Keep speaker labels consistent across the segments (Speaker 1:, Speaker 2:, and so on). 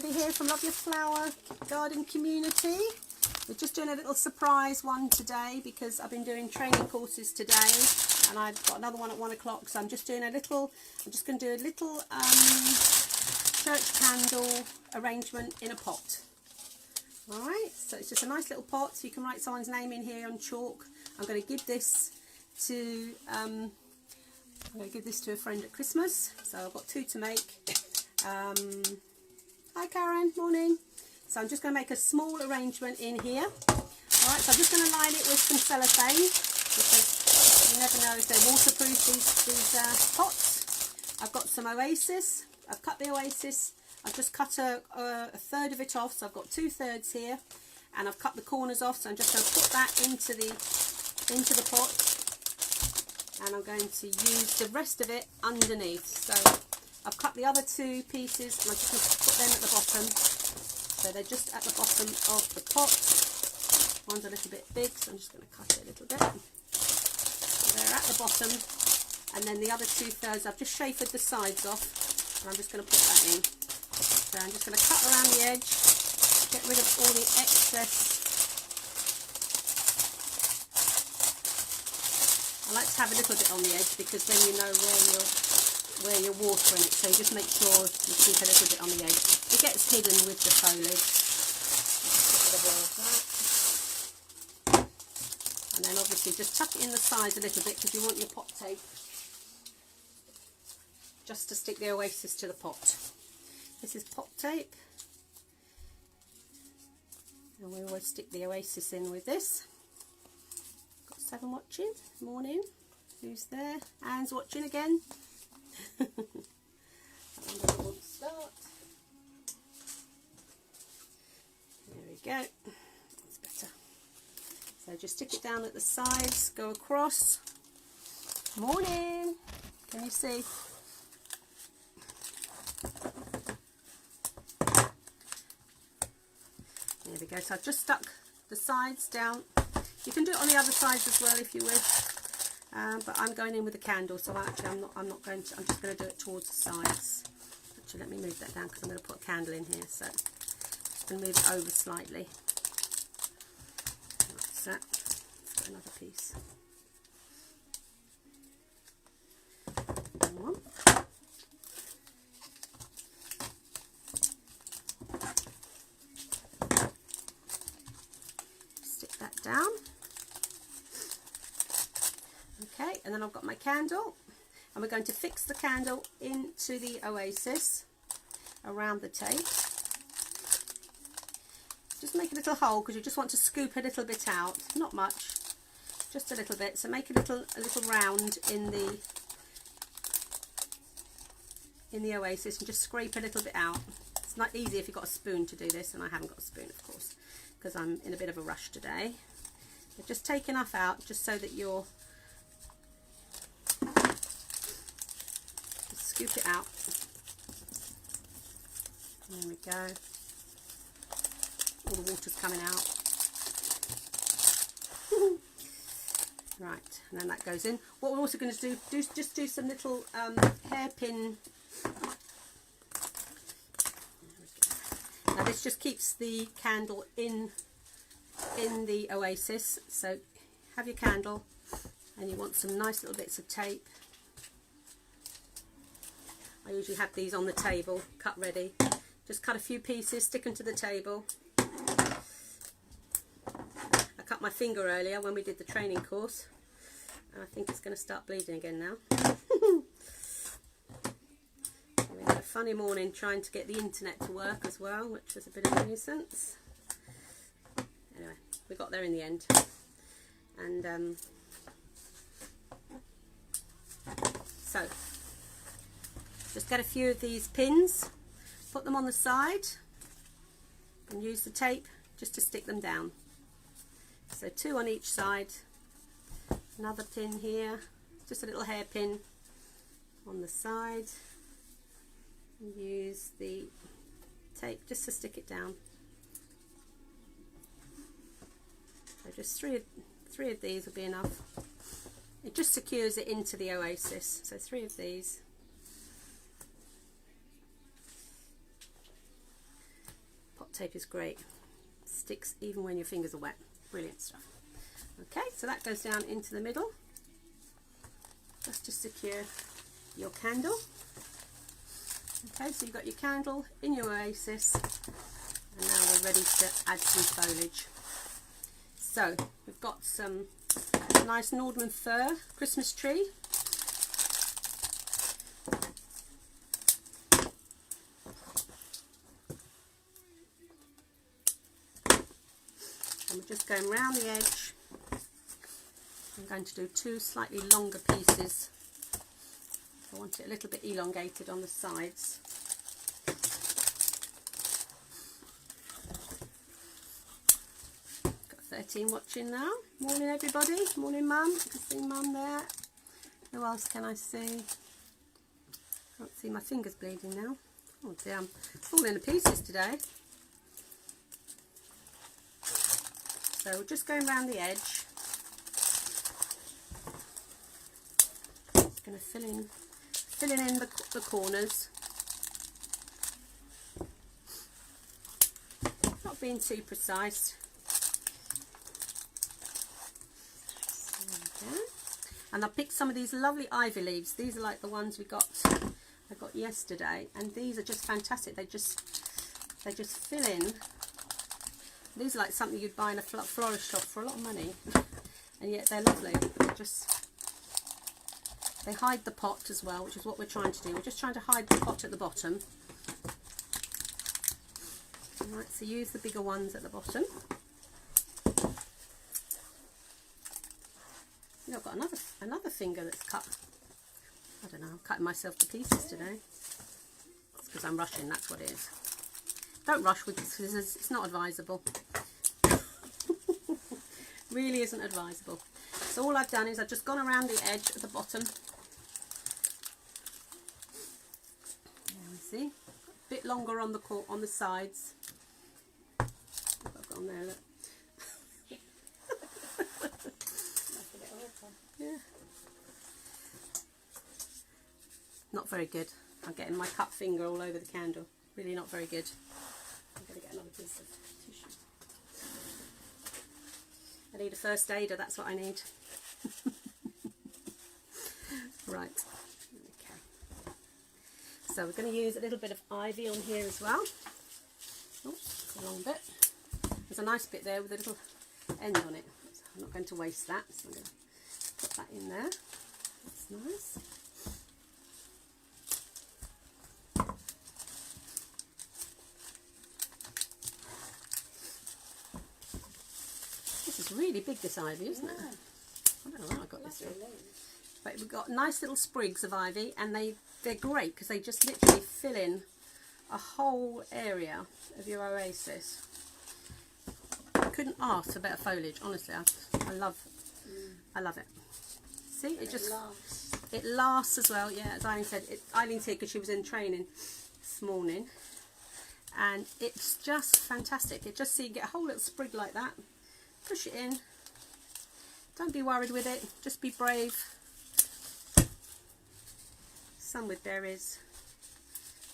Speaker 1: Debbie here from Love Your Flower Garden Community. We're just doing a little surprise one today because I've been doing training courses today and I've got another one at 1 o'clock, so I'm just doing a little, I'm just going to do a little church candle arrangement in a pot. Alright, so it's just a nice little pot, so you can write someone's name in here on chalk. I'm going to give this to a friend at Christmas, so I've got 2 to make. Hi Karen, morning. So I'm just going to make a small arrangement in here. Alright, so I'm just going to line it with some cellophane because you never know if they're waterproof, these pots. I've got some Oasis. I've cut the Oasis. I've just cut a third of it off, so I've got 2/3 here, and I've cut the corners off, so I'm just going to put that into the pot, and I'm going to use the rest of it underneath. So I've cut the other 2 pieces and I'm just going to put them at the bottom. So they're just at the bottom of the pot. One's a little bit big, so I'm just going to cut it a little bit. So they're at the bottom, and then the other 2/3 I've just chaffered the sides off, and I'm just going to put that in. So I'm just going to cut around the edge, get rid of all the excess. I like to have a little bit on the edge because then you know where you're watering it, so you just make sure you keep a little bit on the edge. It gets hidden with the foliage. And then obviously just tuck it in the sides a little bit because you want your pot tape just to stick the Oasis to the pot. This is pot tape, and we always stick the Oasis in with this. Got 7 watching. Morning. Who's there? Anne's watching again. That one doesn't want to start. There we go. That's better. So just stick it down at the sides, go across. Morning. Can you see? There we go. So I've just stuck the sides down. You can do it on the other sides as well if you wish. But I'm going in with a candle, so actually I'm not going to. I'm just going to do it towards the sides. Actually, let me move that down because I'm going to put a candle in here. So I'm just going to move it over slightly. That's that. Let's got another piece. One. Stick that down. Okay, and then I've got my candle, and we're going to fix the candle into the Oasis around the tape. Just make a little hole because you just want to scoop a little bit out, not much, just a little bit. So make a little round in the Oasis and just scrape a little bit out. It's not easy if you've got a spoon to do this, and I haven't got a spoon, of course, because I'm in a bit of a rush today. But just take enough out just so that you're scoop it out. There we go. All the water's coming out. Right, and then that goes in. What we're also going to do just do some little hairpin. Now this just keeps the candle in the Oasis. So have your candle, and you want some nice little bits of tape. I usually have these on the table, cut ready. Just cut a few pieces, stick them to the table. I cut my finger earlier when we did the training course, and I think it's going to start bleeding again now. We had a funny morning trying to get the internet to work as well, which was a bit of a nuisance. Anyway, we got there in the end. And so just get a few of these pins, put them on the side, and use the tape just to stick them down. So 2 on each side, another pin here, just a little hairpin on the side, and use the tape just to stick it down. So just three of these will be enough. It just secures it into the Oasis, so 3 of these. Pot tape is great. Sticks even when your fingers are wet. Brilliant stuff. Okay, so that goes down into the middle. Just to secure your candle. Okay, so you've got your candle in your oasis, and now we're ready to add some foliage. So we've got some nice Nordman fir Christmas tree. And we're just going round the edge. I'm going to do 2 slightly longer pieces. I want it a little bit elongated on the sides. Got 13 watching now. Morning everybody. Morning Mum. I can see Mum there. Who else can I see? Can't see, my fingers bleeding now. Oh dear, I'm falling to pieces today. So we're just going around the edge. Just going to fill in the corners. Not being too precise. There we go. And I picked some of these lovely ivy leaves. These are like the ones I got yesterday, and these are just fantastic. They just fill in. These are like something you'd buy in a florist shop for a lot of money, and yet they're lovely. They hide the pot as well, which is what we're trying to do. We're just trying to hide the pot at the bottom. Alright, so use the bigger ones at the bottom. You know, I've got another finger that's cut. I don't know, I'm cutting myself to pieces today. It's because I'm rushing, that's what it is. Don't rush with scissors, it's not advisable. Really isn't advisable. So all I've done is I've just gone around the edge at the bottom. There we see. A bit longer on the sides. I've got on there, look. Yeah. Not very good. I'm getting my cut finger all over the candle. Really not very good. I'm going to get another piece of tissue. I need a first aider, that's what I need. Right. Okay. So we're going to use a little bit of ivy on here as well. Oh, it's a long bit. There's a nice bit there with a little end on it. So I'm not going to waste that, so I'm going to put that in there. That's nice. This is really big, this ivy, isn't it? I don't know where I got this from. But we've got nice little sprigs of ivy, and they're great because they just literally fill in a whole area of your oasis. I couldn't ask for better foliage, honestly. I love it. See, it lasts as well. Yeah, as Eileen said, Eileen's here because she was in training this morning, and it's just fantastic. It just, so you get a whole little sprig like that, push it in. Don't be worried with it. Just be brave. Some with berries,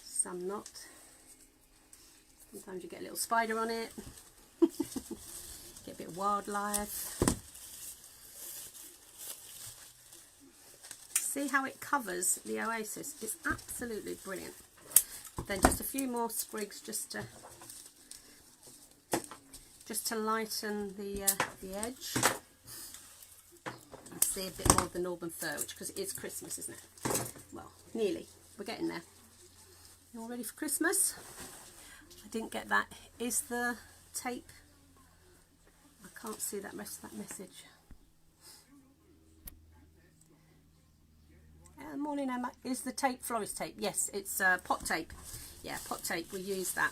Speaker 1: some not. Sometimes you get a little spider on it. Get a bit of wildlife. See how it covers the oasis? It's absolutely brilliant. Then just a few more sprigs just to lighten the edge. And see a bit more of the Nordman fir, which, because it is Christmas, isn't it? Well, nearly. We're getting there. You all ready for Christmas? I didn't get that. Is the tape? I can't see that rest of that message. Morning Emma. Is the tape florist tape? Yes, it's pot tape. Yeah, pot tape. We use that.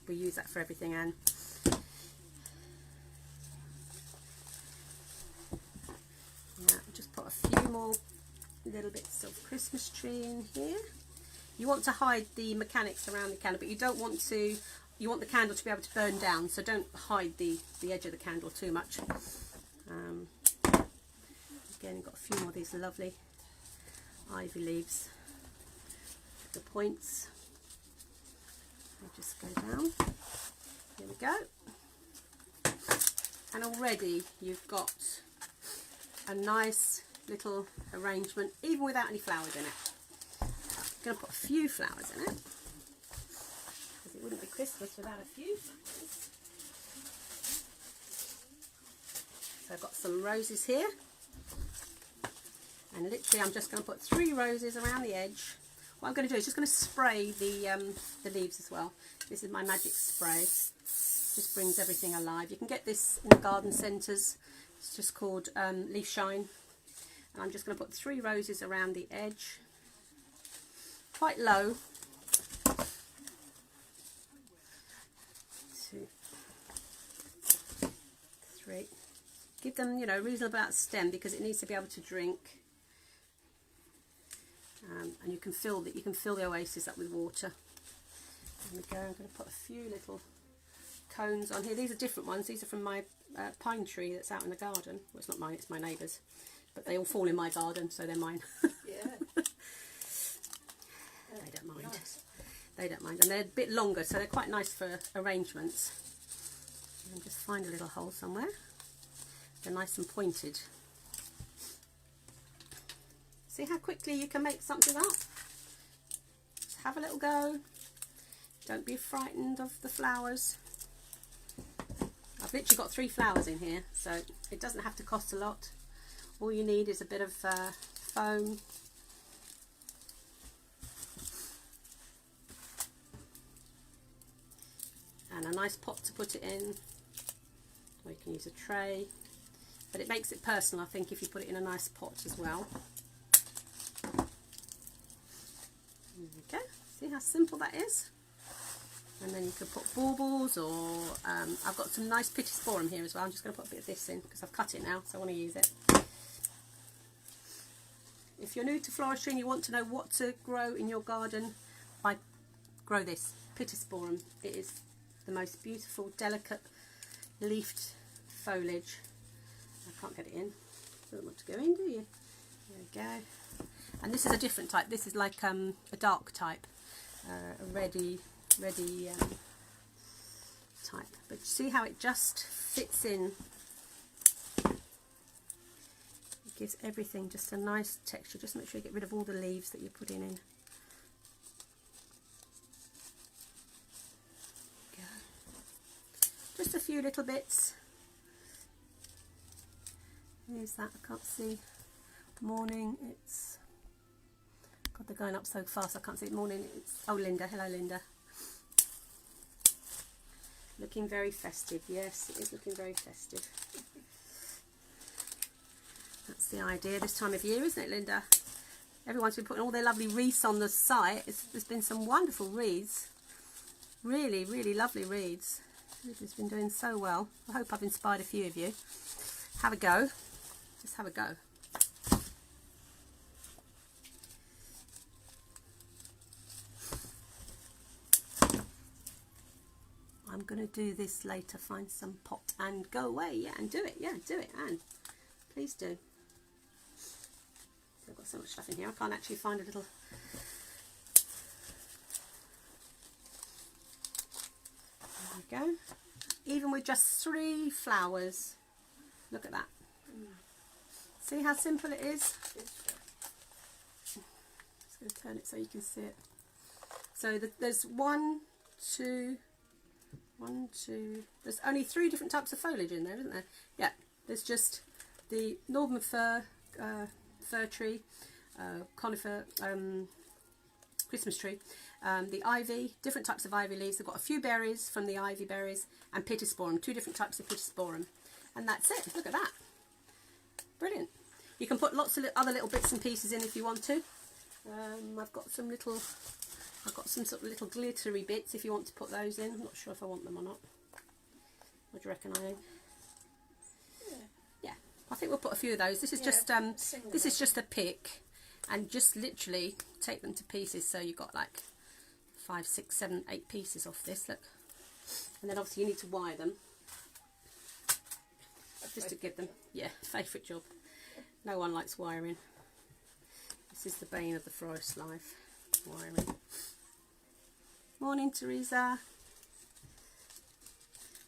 Speaker 1: We use that for everything, Anne. Yeah, just put a few more little bits of Christmas tree in here. You want to hide the mechanics around the candle, but you don't want to. You want the candle to be able to burn down, so don't hide the edge of the candle too much. Again, you've got a few more of these lovely ivy leaves. The points, they just go down. Here we go. And already you've got a nice little arrangement, even without any flowers in it. I'm going to put a few flowers in it, because it wouldn't be Christmas without a few flowers. So I've got some roses here, and literally I'm just going to put 3 roses around the edge. What I'm going to do is just going to spray the leaves as well. This is my magic spray. Just brings everything alive. You can get this in the garden centres. It's just called Leaf Shine. And I'm just going to put 3 roses around the edge, quite low. 2, 3. Give them, you know, a reasonable amount of stem, because it needs to be able to drink. And you can fill that. You can fill the oasis up with water. There we go. I'm going to put a few little cones on here. These are different ones. These are from my pine tree that's out in the garden. Well, it's not mine. It's my neighbour's. But they all fall in my garden, so they're mine.
Speaker 2: Yeah.
Speaker 1: They don't mind.
Speaker 2: Nice.
Speaker 1: They don't mind. And they're a bit longer, so they're quite nice for arrangements. And just find a little hole somewhere. They're nice and pointed. See how quickly you can make something up? Just have a little go. Don't be frightened of the flowers. I've literally got 3 flowers in here, so it doesn't have to cost a lot. All you need is a bit of foam. And a nice pot to put it in. Or you can use a tray. But it makes it personal, I think, if you put it in a nice pot as well. There we go. See how simple that is? And then you could put baubles, or I've got some nice pittosporum here as well. I'm just going to put a bit of this in because I've cut it now, so I want to use it. If you're new to floristry and you want to know what to grow in your garden, grow this pittosporum. It is the most beautiful, delicate leafed foliage. I can't get it in. Doesn't want to go in, do you? There we go. And this is a different type. This is like a dark type, a reddy type. But see how it just fits in. It gives everything just a nice texture. Just make sure you get rid of all the leaves that you're putting in. Go. Just a few little bits. Here's that. I can't see. Morning. It's God. They're going up so fast. I can't see it. Morning. It's Linda. Hello, Linda. Looking very festive. Yes, it is looking very festive. That's the idea this time of year, isn't it, Linda? Everyone's been putting all their lovely wreaths on the site. There's been some wonderful wreaths. Really, really lovely wreaths. It's been doing so well. I hope I've inspired a few of you. Have a go. Just have a go. I'm going to do this later, find some pot and go away. Yeah, and do it. Yeah, do it, Anne. Please do. I've got so much stuff in here. I can't actually find a little... There we go. Even with just 3 flowers. Look at that. See how simple it is? Just going to turn it so you can see it. So there's 1, 2... There's only 3 different types of foliage in there, isn't there? Yeah, there's just the Northern fir tree, conifer, Christmas tree, the ivy, different types of ivy leaves. They've got a few berries from the ivy berries, and pittosporum, 2 different types of pittosporum, and that's it. Look at that, brilliant. You can put lots of other little bits and pieces in if you want to. I've got some sort of little glittery bits if you want to put those in. I'm not sure if I want them or not. What do you reckon, Eileen? Yeah, I think we'll put a few of those. This is just a pick, and just literally take them to pieces. So you've got like 5, 6, 7, 8 pieces off this. Look, and then obviously you need to wire them just to give them. Yeah, favourite job. No one likes wiring. This is the bane of the florist life. Wiring. Morning, Teresa.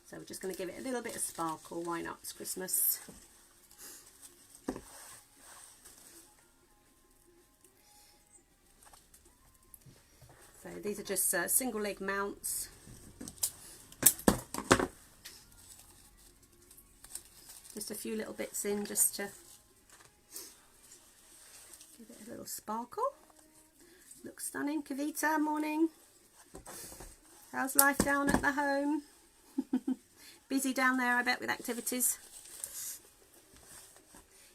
Speaker 1: So we're just going to give it a little bit of sparkle. Why not? It's Christmas. So these are just single leg mounts. Just a few little bits in just to give it a little sparkle. Looks stunning. Kavita, morning. How's life down at the home? Busy down there, I bet, with activities.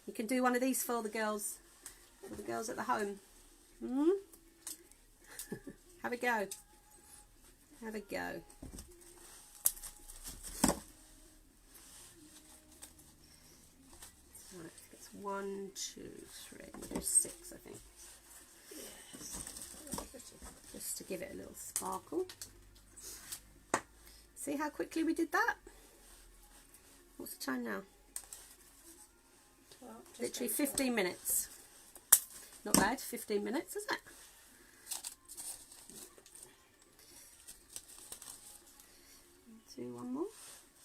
Speaker 1: You can do one of these for the girls at the home. Have a go. Have a go. Right, it's 1, 2, 3. We'll do 6, I think. Yes. Just to give it a little sparkle. See how quickly we did that? What's the time now?
Speaker 2: 12,
Speaker 1: literally 15 minutes. Not bad, 15 minutes, isn't it? Do one more.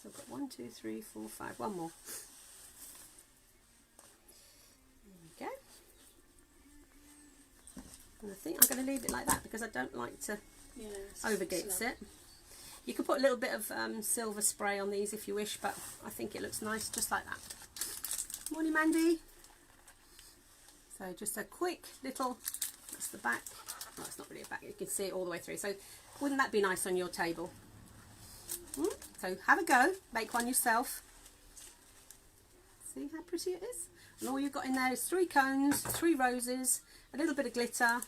Speaker 1: So I've got 1, 2, 3, 4, 5. One more. There we go. And I think I'm going to leave it like that because I don't like to overgate it. You can put a little bit of silver spray on these if you wish, but I think it looks nice just like that. Morning, Mandy. So just a quick little, that's the back. Well, it's not really a back, you can see it all the way through. So wouldn't that be nice on your table? So have a go, make one yourself. See how pretty it is? And all you've got in there is 3 cones, 3 roses, a little bit of glitter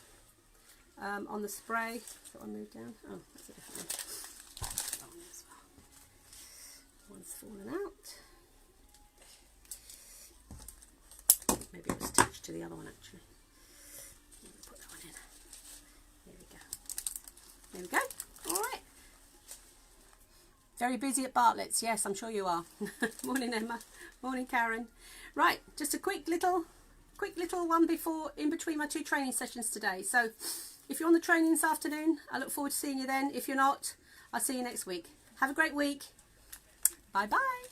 Speaker 1: on the spray. So I'll move down. Oh, that's a different one. One's fallen out. Maybe it was attached to the other one actually. Put that one in. There we go. There we go. All right. Very busy at Bartlett's. Yes, I'm sure you are. Morning, Emma. Morning, Karen. Right, just a quick little one in between my 2 training sessions today. So if you're on the training this afternoon, I look forward to seeing you then. If you're not, I'll see you next week. Have a great week. Bye bye.